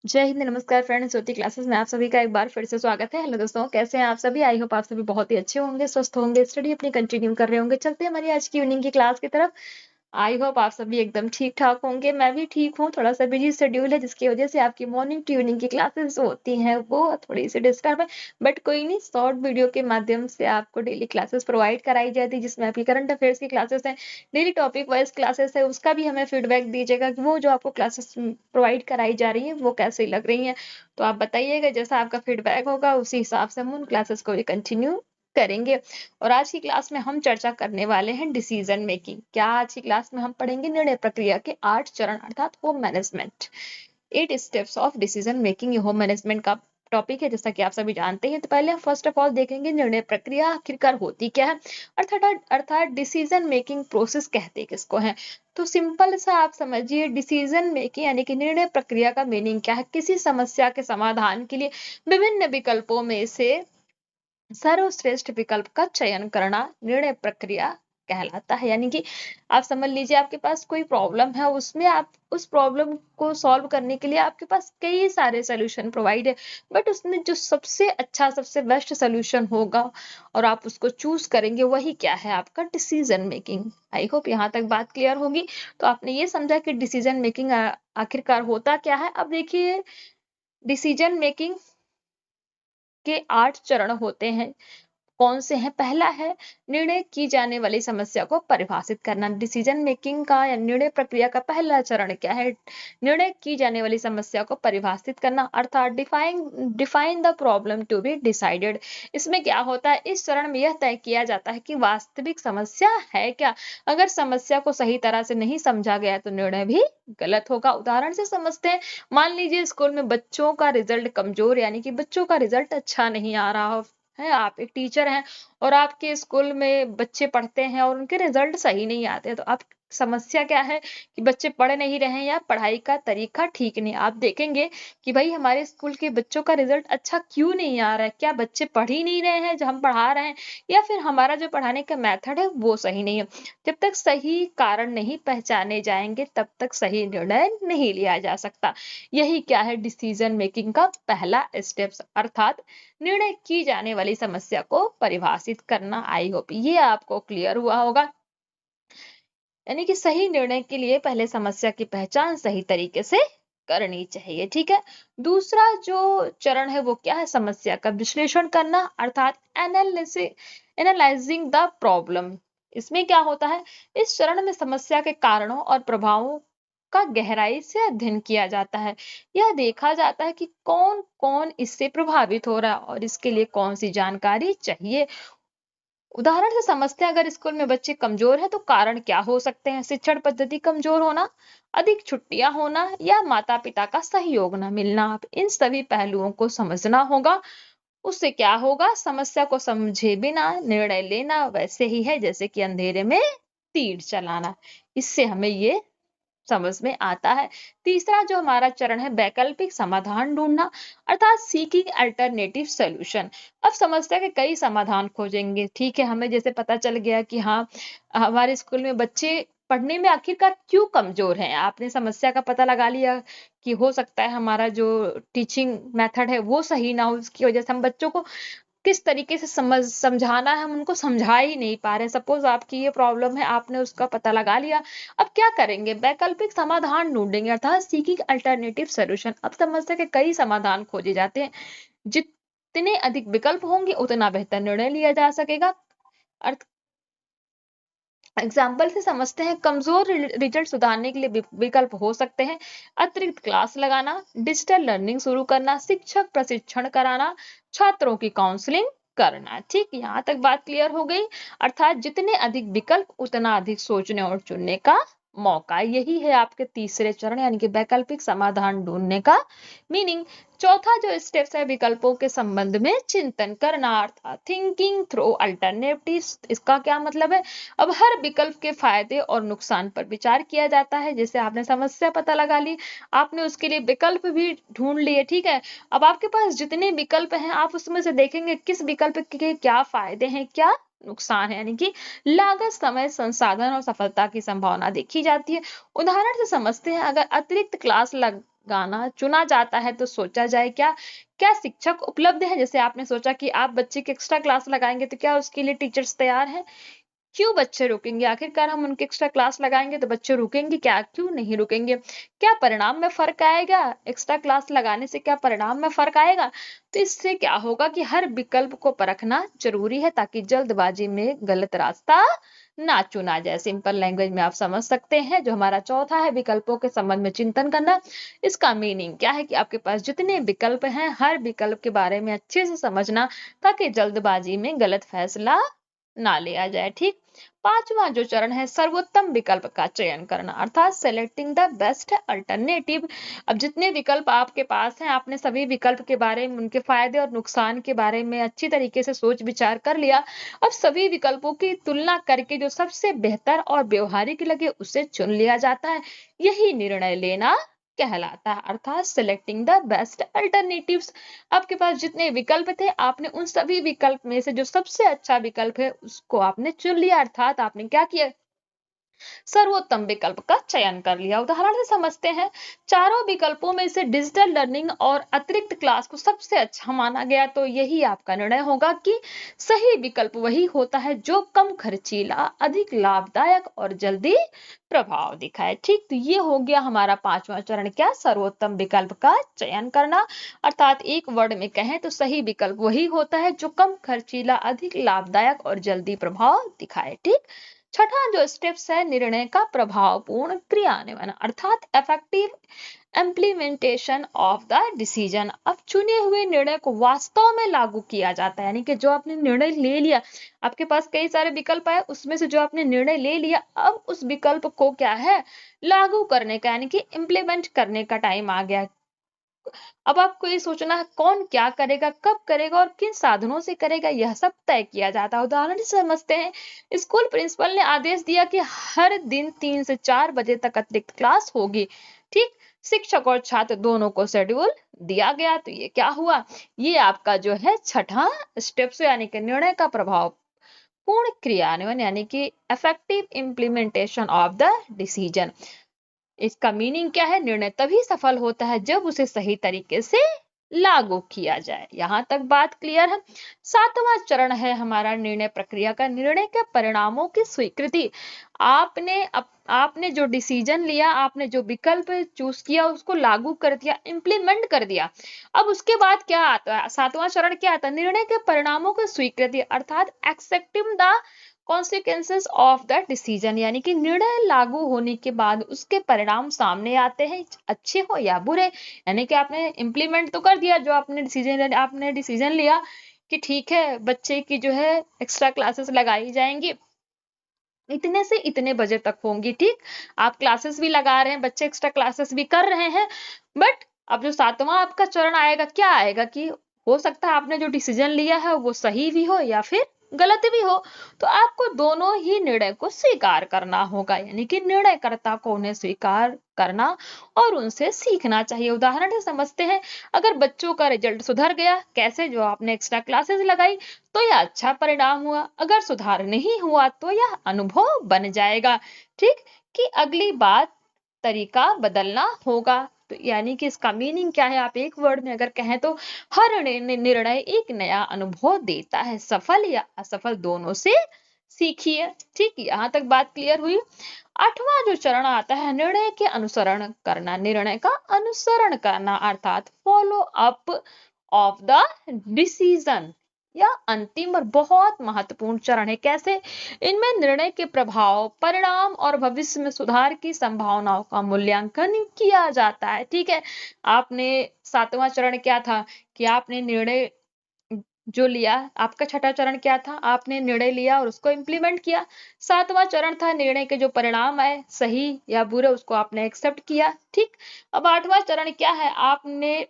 जय हिंद, नमस्कार फ्रेंड्स। ज्योति क्लासेस में आप सभी का एक बार फिर से स्वागत है। हेलो दोस्तों, कैसे हैं आप सभी? आई होप आप सभी बहुत ही अच्छे होंगे, स्वस्थ होंगे, स्टडी अपनी कंटिन्यू कर रहे होंगे। चलते हैं हमारी आज की इवनिंग की क्लास की तरफ। आई होप आप सभी एकदम ठीक ठाक होंगे। मैं भी ठीक हूँ। थोड़ा सा बिजी शेड्यूल है जिसकी वजह से आपकी मॉर्निंग टू इवनिंग की क्लासेस होती हैं वो थोड़ी सी डिस्टर्ब है। बट कोई नहीं, शॉर्ट वीडियो के माध्यम से आपको डेली क्लासेस प्रोवाइड कराई जाती है, जिसमें आपकी करंट अफेयर्स की क्लासेस हैं, डेली टॉपिक वाइज क्लासेस है। उसका भी हमें फीडबैक दीजिएगा कि वो जो आपको क्लासेस प्रोवाइड कराई जा रही है वो कैसी लग रही है। तो आप बताइएगा, जैसा आपका फीडबैक होगा उसी हिसाब से हम उन क्लासेस को भी कंटिन्यू करेंगे। और आज की क्लास में हम चर्चा करने वाले हैं डिसीजन मेकिंग। क्या आज की क्लास में हम पढ़ेंगे निर्णय प्रक्रिया के 8 चरण अर्थात home management, 8 steps of decision making. ये होम मैनेजमेंट का टॉपिक है, जैसा कि आप सभी जानते हैं। तो पहले हम फर्स्ट ऑफ ऑल देखेंगे निर्णय प्रक्रिया आखिरकार होती क्या है, अर्थात डिसीजन मेकिंग प्रोसेस कहते किसको है। तो सिंपल सा आप समझिए, डिसीजन मेकिंग यानी कि निर्णय प्रक्रिया का मीनिंग क्या है। किसी समस्या के समाधान के लिए विभिन्न विकल्पों में से सर्वश्रेष्ठ विकल्प का चयन करना निर्णय प्रक्रिया कहलाता है। यानी कि आप समझ लीजिए, आपके पास कोई प्रॉब्लम है, उसमें आप उस प्रॉब्लम को सॉल्व करने के लिए आपके पास कई सारे सॉल्यूशन प्रोवाइड है, बट उसमें जो सबसे अच्छा, सबसे बेस्ट सॉल्यूशन होगा और आप उसको चूज करेंगे, वही क्या है? आपका डिसीजन मेकिंग। आई होप यहाँ तक बात क्लियर होगी। तो आपने ये समझा कि डिसीजन मेकिंग आखिरकार होता क्या है। अब देखिए, डिसीजन मेकिंग के 8 चरण होते हैं। कौन से हैं? पहला है निर्णय की जाने वाली समस्या को परिभाषित करना। डिसीजन मेकिंग का या निर्णय प्रक्रिया का पहला चरण क्या है? निर्णय की जाने वाली समस्या को परिभाषित करना, अर्थात define the problem to be decided. इसमें क्या होता है? इस चरण में यह तय किया जाता है कि वास्तविक समस्या है क्या। अगर समस्या को सही तरह से नहीं समझा गया तो निर्णय भी गलत होगा। उदाहरण से समझते हैं। मान लीजिए स्कूल में बच्चों का रिजल्ट कमजोर, यानी कि बच्चों का रिजल्ट अच्छा नहीं आ रहा हो है। आप एक टीचर हैं और आपके स्कूल में बच्चे पढ़ते हैं और उनके रिजल्ट सही नहीं आते हैं। तो आप समस्या क्या है कि बच्चे पढ़ नहीं रहे हैं या पढ़ाई का तरीका ठीक नहीं। आप देखेंगे कि भाई हमारे स्कूल के बच्चों का रिजल्ट अच्छा क्यों नहीं आ रहा है। क्या बच्चे पढ़ ही नहीं रहे हैं जो हम पढ़ा रहे हैं, या फिर हमारा जो पढ़ाने का मेथड है वो सही नहीं है। जब तक सही कारण नहीं पहचाने जाएंगे तब तक सही निर्णय नहीं लिया जा सकता। यही क्या है? डिसीजन मेकिंग का पहला स्टेप्स, अर्थात निर्णय की जाने वाली समस्या को परिभाषित करना। आई होप ये आपको क्लियर हुआ होगा। यानी कि सही निर्णय के लिए पहले समस्या की पहचान सही तरीके से करनी चाहिए। ठीक है। दूसरा जो चरण है वो क्या है? समस्या का विश्लेषण करना, अर्थात एनालाइजिंग द प्रॉब्लम। इसमें क्या होता है? इस चरण में समस्या के कारणों और प्रभावों का गहराई से अध्ययन किया जाता है। यह देखा जाता है कि कौन कौन इससे प्रभावित हो रहा है और इसके लिए कौन सी जानकारी चाहिए। उदाहरण से समझते हैं, अगर स्कूल में बच्चे कमजोर हैं तो कारण क्या हो सकते हैं? शिक्षण पद्धति कमजोर होना, अधिक छुट्टियां होना, या माता पिता का सहयोग न मिलना। आप इन सभी पहलुओं को समझना होगा। उससे क्या होगा? समस्या को समझे बिना निर्णय लेना वैसे ही है जैसे कि अंधेरे में तीर चलाना। इससे हमें ये समझ में आता है। तीसरा जो हमारा चरण है, वैकल्पिक समाधान ढूंढना, अर्थात सीकिंग अल्टरनेटिव सॉल्यूशन। अब समस्या के कई समाधान खोजेंगे। ठीक है, हमें जैसे पता चल गया कि हाँ, हमारे स्कूल में बच्चे पढ़ने में आखिरकार क्यों कमजोर हैं। आपने समस्या का पता लगा लिया कि हो सकता है हमारा जो टीचिंग मेथड है वो सही ना हो, उसकी वजह से हम बच्चों को किस तरीके से समझाना है हम उनको समझा ही नहीं पा रहे। सपोज आपकी ये प्रॉब्लम है, आपने उसका पता लगा लिया। अब क्या करेंगे? वैकल्पिक समाधान ढूंढेंगे, अर्थात सीकिंग अल्टरनेटिव सॉल्यूशन। अब समस्या के कई समाधान खोजे जाते हैं। जितने अधिक विकल्प होंगे उतना बेहतर निर्णय लिया जा सकेगा। अर्थ एग्जाम्पल से समझते हैं। कमजोर रिजल्ट सुधारने के लिए विकल्प हो सकते हैं: अतिरिक्त क्लास लगाना, डिजिटल लर्निंग शुरू करना, शिक्षक प्रशिक्षण कराना, छात्रों की काउंसलिंग करना। ठीक, यहाँ तक बात क्लियर हो गई। अर्थात जितने अधिक विकल्प उतना अधिक सोचने और चुनने का मौका। यही है आपके तीसरे चरण यानी कि वैकल्पिक समाधान ढूंढने का मीनिंग। चौथा जो स्टेप्स है, विकल्पों के संबंध में चिंतन करना, अर्थात थिंकिंग थ्रू अल्टरनेटिव्स। इसका क्या मतलब है? अब हर विकल्प के फायदे और नुकसान पर विचार किया जाता है। जैसे आपने समस्या पता लगा ली, आपने उसके लिए विकल्प भी ढूंढ लिए। ठीक है। अब आपके पास जितने विकल्प हैं आप उसमें से देखेंगे किस विकल्प के क्या फायदे हैं, क्या नुकसान है। यानी कि लागत, समय, संसाधन और सफलता की संभावना देखी जाती है। उदाहरण से समझते हैं, अगर अतिरिक्त क्लास गाना चुना जाता है तो सोचा जाए क्या क्या शिक्षक उपलब्ध है? जैसे आपने सोचा कि आप बच्चे की एक्स्ट्रा क्लास लगाएंगे तो क्या उसके लिए टीचर्स तैयार हैं? क्यों बच्चे रुकेंगे? आखिरकार हम उनकी एक्स्ट्रा क्लास लगाएंगे तो बच्चे रुकेंगे क्या? क्यों नहीं रुकेंगे? क्या परिणाम में फर्क आएगा? एक्स्ट्रा क्लास लगाने से क्या परिणाम में फर्क आएगा? तो इससे क्या होगा कि हर विकल्प को परखना जरूरी है ताकि जल्दबाजी में गलत रास्ता ना चुना जाए। सिंपल लैंग्वेज में आप समझ सकते हैं। जो हमारा चौथा है विकल्पों के संबंध में चिंतन करना, इसका मीनिंग क्या है कि आपके पास जितने विकल्प हैं हर विकल्प के बारे में अच्छे से समझना ताकि जल्दबाजी में गलत फैसला ना लिया जाए। ठीक। पांचवा जो चरण है सर्वोत्तम विकल्प का चयन करना अर्थात सेलेक्टिंग द बेस्ट अल्टरनेटिव। अब जितने विकल्प आपके पास हैं आपने सभी विकल्प के बारे में उनके फायदे और नुकसान के बारे में अच्छी तरीके से सोच विचार कर लिया। अब सभी विकल्पों की तुलना करके जो सबसे बेहतर और व्यवहारिक लगे उसे चुन लिया जाता है। यही निर्णय लेना कहलाता है अर्थात सेलेक्टिंग द बेस्ट अल्टरनेटिव्स। आपके पास जितने विकल्प थे आपने उन सभी विकल्प में से जो सबसे अच्छा विकल्प है उसको आपने चुन लिया अर्थात आपने क्या किया? सर्वोत्तम विकल्प का चयन कर लिया। उदाहरण से समझते हैं। चारों विकल्पों में से डिजिटल लर्निंग और अतिरिक्त क्लास को सबसे अच्छा माना गया तो यही आपका निर्णय होगा कि सही विकल्प वही होता है जो कम खर्चीला, अधिक लाभदायक और जल्दी प्रभाव दिखाए। ठीक। तो ये हो गया हमारा पांचवा चरण क्या सर्वोत्तम विकल्प का चयन करना अर्थात एक वर्ड में कहें तो सही विकल्प वही होता है जो कम खर्चीला, अधिक लाभदायक और जल्दी प्रभाव दिखाए। ठीक। छठा जो स्टेप्स है निर्णय का प्रभावपूर्ण क्रियान्वयन अर्थात effective implementation of the decision. अब चुने हुए निर्णय को वास्तव में लागू किया जाता है यानी कि जो आपने निर्णय ले लिया आपके पास कई सारे विकल्प आए उसमें से जो आपने निर्णय ले लिया अब उस विकल्प को क्या है लागू करने का यानी कि इम्प्लीमेंट करने का टाइम आ गया। अब आपको ये सोचना है कौन क्या करेगा, कब करेगा और किन साधनों से करेगा यह सब तय किया जाता है। उदाहरण से समझते हैं। स्कूल प्रिंसिपल ने आदेश दिया कि हर दिन 3 से 4 बजे तक अतिरिक्त क्लास होगी। ठीक। शिक्षक और छात्र दोनों को शेड्यूल दिया गया तो ये क्या हुआ? ये आपका जो है छठा स्टेप यानी कि निर्णय का प्रभाव पूर्ण क्रियान्वयन यानी कि effective implementation of the decision. इसका मीनिंग क्या है? निर्णय तभी सफल होता है जब उसे सही तरीके से लागू किया जाए। यहां तक बात क्लियर है। सातवां चरण है हमारा निर्णय प्रक्रिया का निर्णय के परिणामों की स्वीकृति। आपने जो डिसीजन लिया आपने जो विकल्प चूज किया उसको लागू कर दिया इंप्लीमेंट कर दिया। अब उसके बाद क्या आता है? सातवां चरण क्या आता है? निर्णय के परिणामों की स्वीकृति अर्थात accepting the consequences of the decision यानी कि निर्णय लागू होने के बाद उसके परिणाम सामने आते हैं अच्छे हो या बुरे। यानी कि आपने इंप्लीमेंट तो कर दिया जो आपने डिसीजन लिया कि ठीक है बच्चे की जो है एक्स्ट्रा क्लासेस लगाई जाएंगी इतने से इतने बजे तक होंगी। ठीक। आप क्लासेस भी लगा रहे हैं बच्चे एक्स्ट्रा क्लासेस भी कर रहे हैं बट अब जो सातवां आपका चरण आएगा क्या आएगा कि हो सकता है आपने जो डिसीजन लिया है वो सही भी हो या फिर गलत भी हो तो आपको दोनों ही निर्णय को स्वीकार करना होगा यानी कि निर्णयकर्ता को उन्हें स्वीकार करना और उनसे सीखना चाहिए। उदाहरण से समझते हैं। अगर बच्चों का रिजल्ट सुधर गया कैसे जो आपने एक्स्ट्रा क्लासेस लगाई तो यह अच्छा परिणाम हुआ। अगर सुधार नहीं हुआ तो यह अनुभव बन जाएगा। ठीक। कि अगली बार तरीका बदलना होगा। तो यानी कि इसका मीनिंग क्या है? आप एक वर्ड में अगर कहें तो हर निर्णय एक नया अनुभव देता है। सफल या असफल दोनों से सीखिए। ठीक। यहाँ तक बात क्लियर हुई। आठवां जो चरण आता है निर्णय के अनुसरण करना निर्णय का अनुसरण करना अर्थात follow up of the decision या अंतिम और बहुत महत्वपूर्ण चरण है। कैसे? इनमें निर्णय के प्रभाव परिणाम और भविष्य में सुधार की संभावनाओं का मूल्यांकन किया जाता है। ठीक है। आपने सातवां चरण क्या था कि आपने निर्णय जो लिया आपका छठा चरण क्या था? आपने निर्णय लिया और उसको इंप्लीमेंट किया। सातवां चरण था निर्णय के जो परिणाम आए सही या बुरे उसको आपने एक्सेप्ट किया। ठीक। अब आठवां चरण क्या है?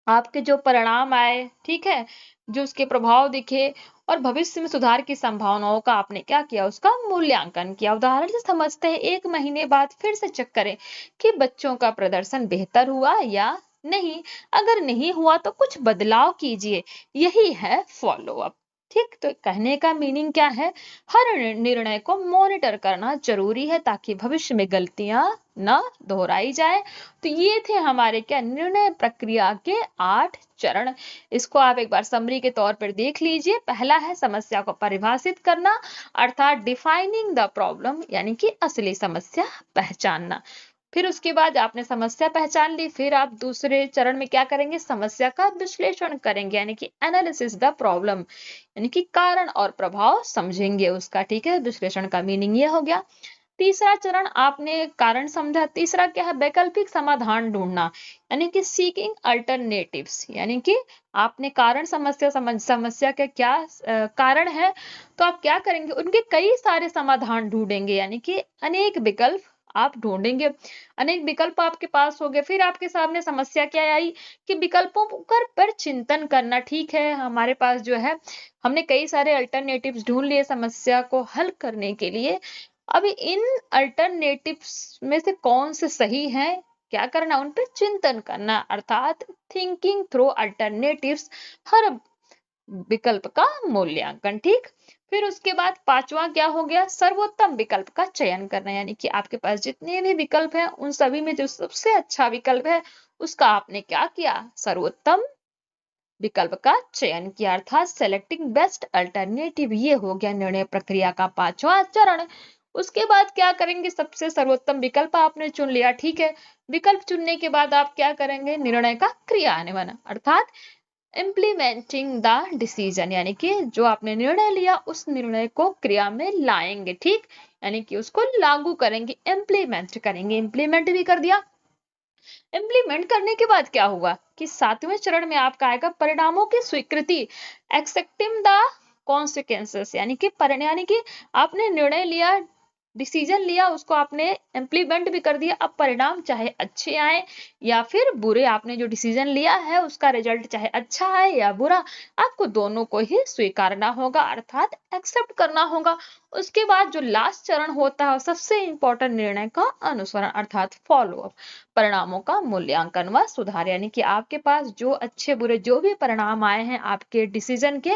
आपके जो परिणाम आए ठीक है जो उसके प्रभाव दिखे और भविष्य में सुधार की संभावनाओं का आपने क्या किया उसका मूल्यांकन किया। उदाहरण से समझते हैं। 1 महीने बाद फिर से चेक करें कि बच्चों का प्रदर्शन बेहतर हुआ या नहीं। अगर नहीं हुआ तो कुछ बदलाव कीजिए। यही है फॉलो अप। ठीक। तो कहने का मीनिंग क्या है? हर निर्णय को मॉनिटर करना जरूरी है ताकि भविष्य में गलतियां न दोहराई जाए। तो ये थे हमारे क्या निर्णय प्रक्रिया के 8 चरण। इसको आप एक बार समरी के तौर पर देख लीजिए। पहला है समस्या को परिभाषित करना, अर्थात डिफाइनिंग द प्रॉब्लम, यानी कि असली समस्या पहचानना। फिर उसके बाद आपने समस्या पहचान ली, फिर आप दूसरे चरण में क्या करेंगे, समस्या का विश्लेषण करेंगे, यानी कि एनालिसिस द प्रॉब्लम, यानी कि कारण और प्रभाव समझेंगे उसका। ठीक है, विश्लेषण का मीनिंग ये हो गया। तीसरा चरण आपने कारण समझा। तीसरा क्या है, वैकल्पिक समाधान ढूंढना, यानी कि सीकिंग अल्टरनेटिव्स, यानी कि आपने कारण समस्या के क्या कारण है, तो आप क्या करेंगे, उनके कई सारे समाधान ढूंढेंगे, यानी कि अनेक विकल्प आप ढूंढेंगे। अनेक विकल्प आपके पास हो गए। फिर आपके सामने समस्या क्या आई कि विकल्पों पर चिंतन करना। ठीक है, हमारे पास जो है हमने कई सारे अल्टरनेटिव्स ढूंढ लिए समस्या को हल करने के लिए। अब इन अल्टरनेटिव्स में से कौन से सही हैं, क्या करना, उन पर चिंतन करना, अर्थात थिंकिंग थ्रू अल्टरनेटिव्स, हर विकल्प का मूल्यांकन। ठीक, फिर उसके बाद पांचवा क्या हो गया, सर्वोत्तम विकल्प का चयन करना, यानी कि आपके पास जितने भी विकल्प हैं उन सभी में जो सबसे अच्छा विकल्प है उसका आपने क्या किया, सर्वोत्तम विकल्प का चयन किया, अर्थात सेलेक्टिंग बेस्ट अल्टरनेटिव। ये हो गया निर्णय प्रक्रिया का पांचवा चरण। उसके बाद क्या करेंगे, सबसे सर्वोत्तम विकल्प आपने चुन लिया। ठीक है, विकल्प चुनने के बाद आप क्या करेंगे, निर्णय का क्रियान्वयन, अर्थात इम्प्लीमेंटिंग द डिसीजन, यानी कि जो आपने निर्णय लिया उस निर्णय को क्रिया में लाएंगे। ठीक, यानी कि उसको लागू करेंगे, इम्प्लीमेंट करेंगे। इम्प्लीमेंट भी कर दिया। इम्प्लीमेंट करने के बाद क्या हुआ कि सातवें चरण में आपका आएगा परिणामों की स्वीकृति, एक्सेप्टिंग द कॉन्सिक्वेंसेस, यानी कि परिणाम, यानी कि आपने निर्णय लिया, डिसीजन लिया, उसको आपने इम्प्लीमेंट भी कर दिया। अब परिणाम चाहे अच्छे आए या फिर बुरे, आपने जो डिसीजन लिया है उसका रिजल्ट चाहे अच्छा आए या बुरा, आपको दोनों को ही स्वीकारना होगा, अर्थात एक्सेप्ट करना होगा। उसके बाद जो लास्ट चरण होता है सबसे इंपॉर्टेंट, निर्णय का अनुसरण, अर्थात फॉलो अप, परिणामों का मूल्यांकन व सुधार, यानी कि आपके पास जो अच्छे बुरे जो भी परिणाम आए हैं आपके डिसीजन के,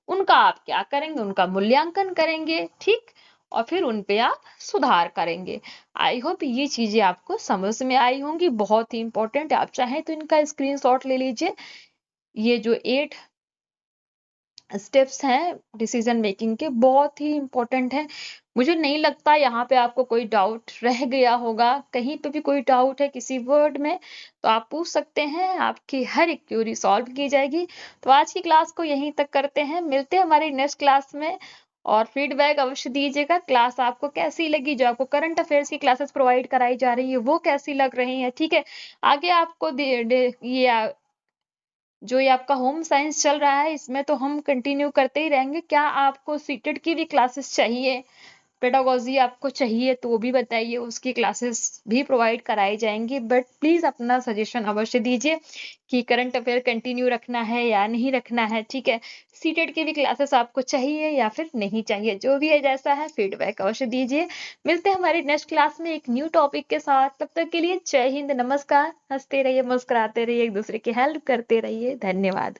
उनका आप क्या करेंगे, उनका मूल्यांकन करेंगे। ठीक, और फिर उन पे आप सुधार करेंगे। आई होप ये चीजें आपको समझ में आई होंगी, बहुत ही इंपॉर्टेंट है। आप चाहें तो इनका स्क्रीनशॉट ले लीजिए। ये जो 8 स्टेप्स हैं डिसीजन मेकिंग के, बहुत ही इंपॉर्टेंट है। मुझे नहीं लगता यहाँ पे आपको कोई डाउट रह गया होगा। कहीं पे भी कोई डाउट है किसी वर्ड में तो आप पूछ सकते हैं, आपकी हर एक क्यूरी सॉल्व की जाएगी। तो आज की क्लास को यहीं तक करते हैं, मिलते हैं हमारी नेक्स्ट क्लास में। और फीडबैक अवश्य दीजिएगा, क्लास आपको कैसी लगी, जो आपको करंट अफेयर्स की क्लासेस प्रोवाइड कराई जा रही है वो कैसी लग रही है। ठीक है, आगे आपको जो ये आपका होम साइंस चल रहा है इसमें तो हम कंटिन्यू करते ही रहेंगे। क्या आपको सीटेट की भी क्लासेस चाहिए, पेडागोजी आपको चाहिए तो वो भी बताइए, उसकी क्लासेस भी प्रोवाइड कराई जाएंगी। बट प्लीज अपना सजेशन अवश्य दीजिए कि करंट अफेयर कंटिन्यू रखना है या नहीं रखना है। ठीक है, सीटेट की भी क्लासेस आपको चाहिए या फिर नहीं चाहिए, जो भी है जैसा है फीडबैक अवश्य दीजिए। मिलते हैं हमारी नेक्स्ट क्लास में एक न्यू टॉपिक के साथ। तब तक के लिए जय हिंद, नमस्कार। हंसते रहिए, मुस्कुराते रहिए, एक दूसरे की हेल्प करते रहिए। धन्यवाद।